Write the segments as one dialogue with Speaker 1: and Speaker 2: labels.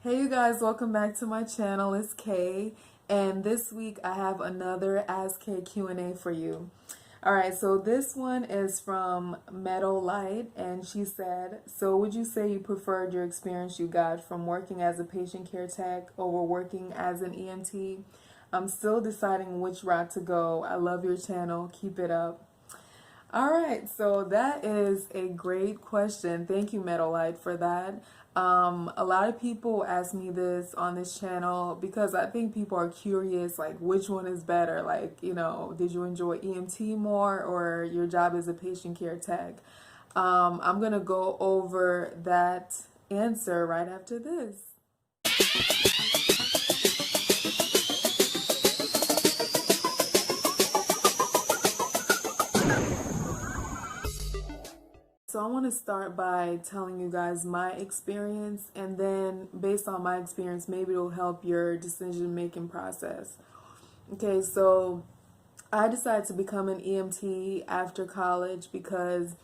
Speaker 1: Hey you guys, welcome back to my channel. It's Kay, and this week I have another AskKayQA for you. Alright, so this one is from Meadow Light, and she said, so would you say you preferred your experience you got from working as a patient care tech over working as an EMT? I'm still deciding which route to go. I love your channel. Keep it up. All right, so that is a great question. Thank you, Meadowlight, for that. A lot of people ask me this on this channel because I think people are curious, like which one is better? Like, did you enjoy EMT more or your job as a patient care tech? I'm going to go over that answer right after this. So I want to start by telling you guys my experience, and then based on my experience, maybe it'll help your decision-making process. Okay, so I decided to become an EMT after college because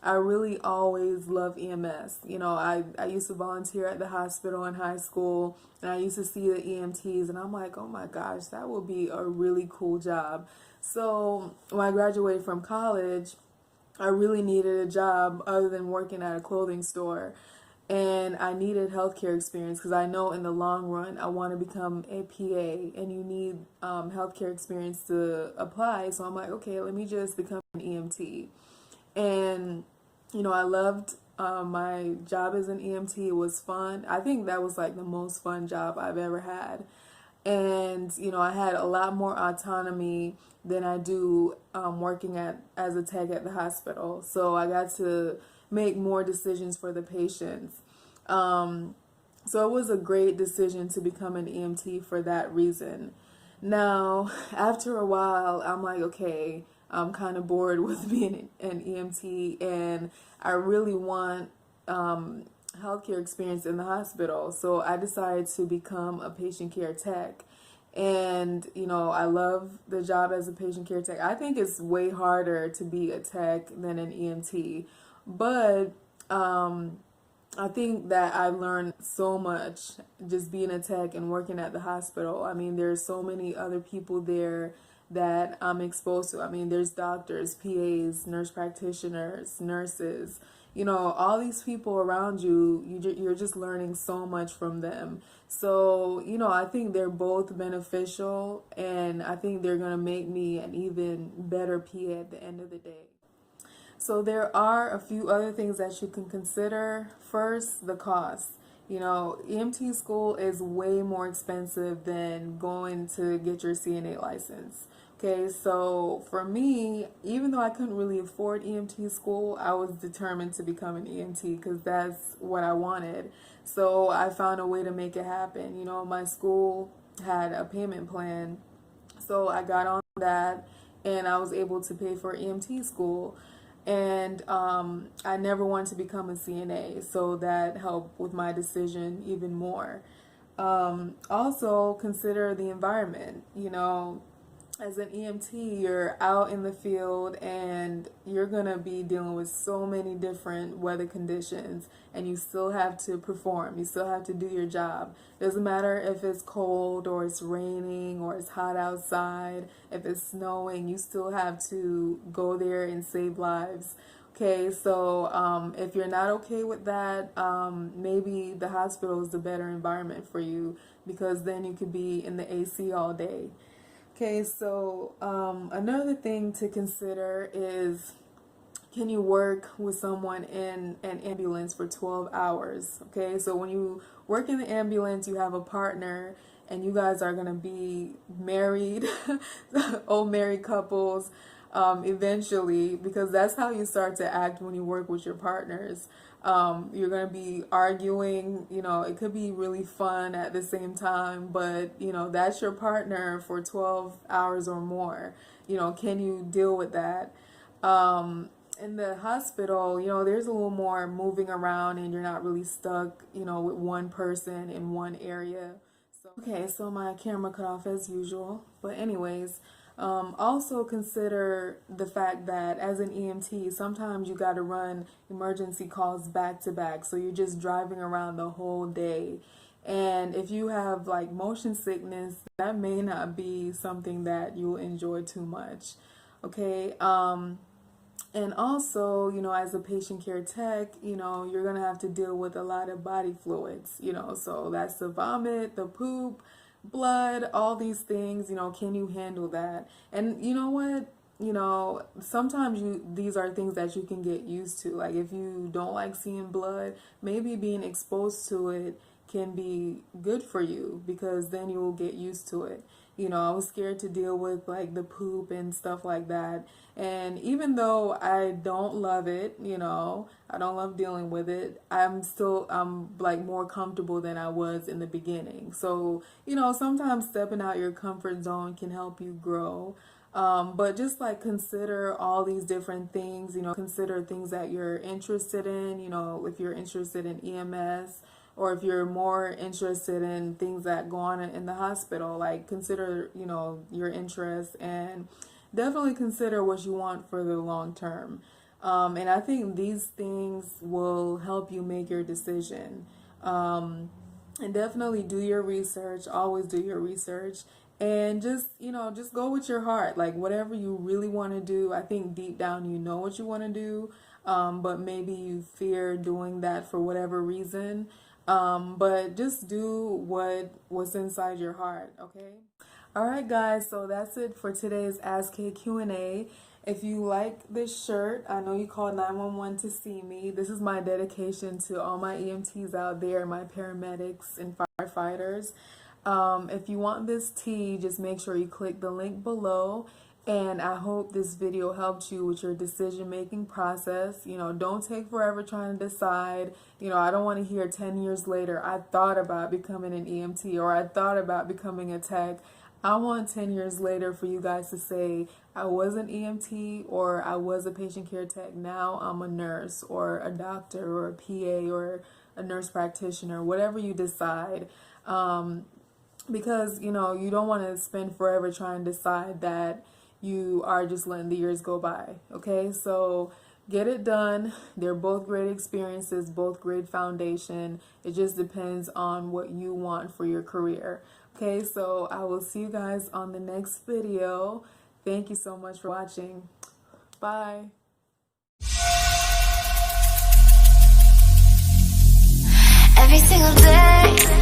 Speaker 1: I really always love EMS. I used to volunteer at the hospital in high school, and I used to see the EMTs, and I'm like, oh my gosh, that would be a really cool job. So when I graduated from college, I really needed a job other than working at a clothing store. And I needed healthcare experience because I know in the long run I want to become a PA, and you need healthcare experience to apply. So I'm like, okay, let me just become an EMT. And, I loved my job as an EMT. It was fun. I think that was like the most fun job I've ever had. And I had a lot more autonomy than I do working as a tech at the hospital. So I got to make more decisions for the patients. So it was a great decision to become an EMT for that reason. Now, after a while, I'm like, okay, I'm kind of bored with being an EMT, and I really want healthcare experience in the hospital. So I decided to become a patient care tech. And, I love the job as a patient care tech. I think it's way harder to be a tech than an EMT. But I think that I've learned so much just being a tech and working at the hospital. I mean, there's so many other people there that I'm exposed to. I mean, there's doctors, PAs, nurse practitioners, nurses, all these people around you, you're just learning so much from them. So, I think they're both beneficial, and I think they're going to make me an even better PA at the end of the day. So there are a few other things that you can consider. First, the cost. EMT school is way more expensive than going to get your CNA license. Okay, so for me, even though I couldn't really afford EMT school, I was determined to become an EMT because that's what I wanted. So I found a way to make it happen. My school had a payment plan, so I got on that, and I was able to pay for EMT school. And I never wanted to become a CNA, so that helped with my decision even more. Also, consider the environment. As an EMT, you're out in the field and you're going to be dealing with so many different weather conditions, and you still have to perform. You still have to do your job. Doesn't matter if it's cold or it's raining or it's hot outside, if it's snowing, you still have to go there and save lives. Okay, so if you're not okay with that, maybe the hospital is the better environment for you, because then you could be in the AC all day. Okay, so another thing to consider is, can you work with someone in an ambulance for 12 hours? Okay, so when you work in the ambulance, you have a partner, and you guys are going to be married, old married couples, eventually, because that's how you start to act when you work with your partners. You're going to be arguing, it could be really fun at the same time, but, that's your partner for 12 hours or more. Can you deal with that? In the hospital, there's a little more moving around, and you're not really stuck, with one person in one area. Okay, so my camera cut off as usual, but anyways, also consider the fact that as an EMT, sometimes you got to run emergency calls back to back, so you're just driving around the whole day. And if you have like motion sickness, that may not be something that you'll enjoy too much. Okay. And also, as a patient care tech, you're going to have to deal with a lot of body fluids, so that's the vomit, the poop, blood, all these things, can you handle that? And you know what? Sometimes these are things that you can get used to. Like if you don't like seeing blood, maybe being exposed to it can be good for you, because then you will get used to it. I was scared to deal with like the poop and stuff like that. And even though I don't love it, I don't love dealing with it, I'm like more comfortable than I was in the beginning. So, sometimes stepping out your comfort zone can help you grow. But just like consider all these different things, consider things that you're interested in, if you're interested in EMS, or if you're more interested in things that go on in the hospital, like consider, your interests, and definitely consider what you want for the long term. And I think these things will help you make your decision. And definitely do your research, always do your research. And just go with your heart, like whatever you really want to do. I think deep down you know what you want to do, but maybe you fear doing that for whatever reason. But just do what's inside your heart, okay? All right, guys, so that's it for today's AskKayQA. If you like this shirt, I know you called 911 to see me. This is my dedication to all my EMTs out there, my paramedics and firefighters. If you want this tee, just make sure you click the link below. And I hope this video helped you with your decision-making process. Don't take forever trying to decide. I don't want to hear 10 years later, I thought about becoming an EMT, or I thought about becoming a tech. I want 10 years later for you guys to say, I was an EMT, or I was a patient care tech. Now I'm a nurse, or a doctor, or a PA, or a nurse practitioner, whatever you decide. Because, you don't want to spend forever trying to decide that you are just letting the years go by. Okay, so get it done. They're both great experiences, both great foundation. It just depends on what you want for your career. Okay, so I will see you guys on the next video. Thank you so much for watching. Bye.
Speaker 2: Every single day